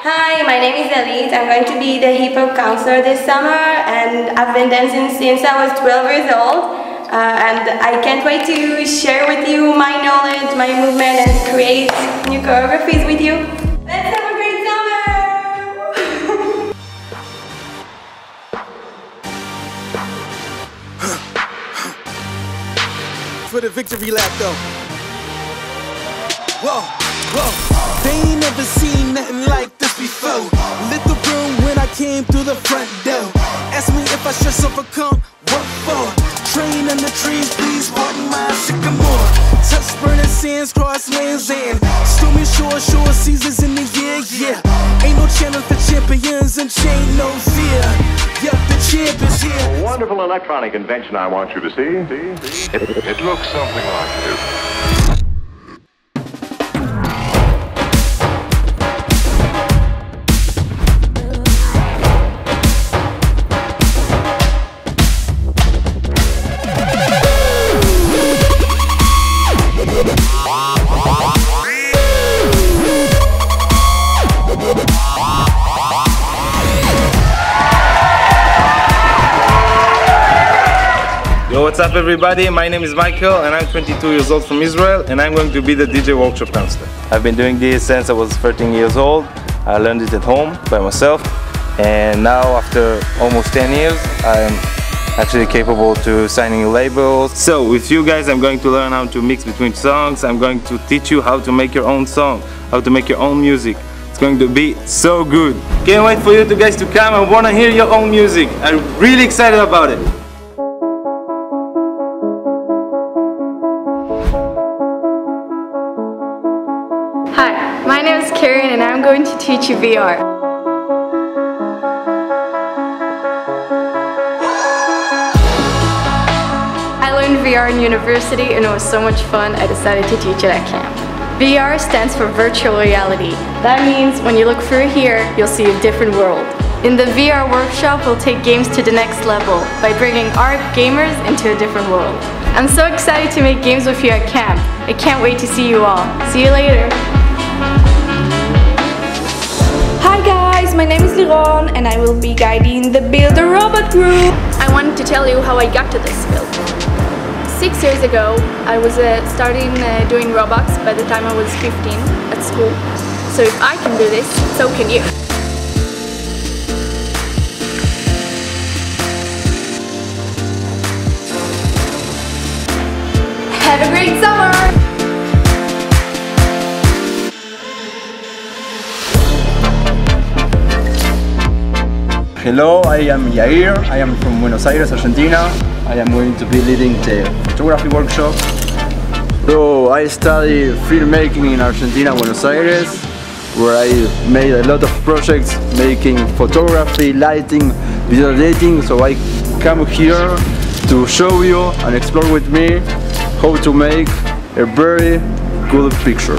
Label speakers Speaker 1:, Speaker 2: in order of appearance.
Speaker 1: Hi, my name is Elise. I'm going to be the hip hop counselor this summer, and I've been dancing since I was 12 years old. And I can't wait to share with you my knowledge, my movement, and create new choreographies with you. Let's have a great summer!
Speaker 2: For the victory lap though. Whoa, whoa. They ain't never seen nothing like this before. Lit the room when I came through the front door. Ask me if I should overcome, what for? Train in the trees, please pardon my sycamore. Touch burning sands, cross lands and stormy shore seasons in the year, yeah. Ain't no channel for champions and chain no fear. Yep, the champ is here.
Speaker 3: A wonderful electronic invention I want you to see. It looks something like this.
Speaker 4: Yo, what's up everybody? My name is Michael and I'm 22 years old from Israel and I'm going to be the DJ workshop counselor. I've been doing this since I was 13 years old. I learned it at home by myself and now after almost 10 years I'm actually capable to signing labels. So with you guys I'm going to learn how to mix between songs. I'm going to teach you how to make your own song, how to make your own music. It's going to be so good. Can't wait for you guys to come. I want to hear your own music. I'm really excited about it.
Speaker 5: Hi, my name is Karen and I'm going to teach you VR. I learned VR in university and it was so much fun I decided to teach it at camp. VR stands for virtual reality. That means when you look through here, you'll see a different world. In the VR workshop, we'll take games to the next level by bringing our gamers into a different world. I'm so excited to make games with you at camp. I can't wait to see you all. See you later.
Speaker 6: Hi guys, my name is Liron and I will be guiding the Build a Robot group.
Speaker 5: I wanted to tell you how I got to this field. 6 years ago, I was starting doing Robux by the time I was 15 at school. So if I can do this, so can you.
Speaker 6: Have a great summer!
Speaker 7: Hello, I am Yair. I am from Buenos Aires, Argentina. I am going to be leading the photography workshop. So I study filmmaking in Argentina, Buenos Aires, where I made a lot of projects making photography, lighting, video editing. So I come here to show you and explore with me how to make a very good picture.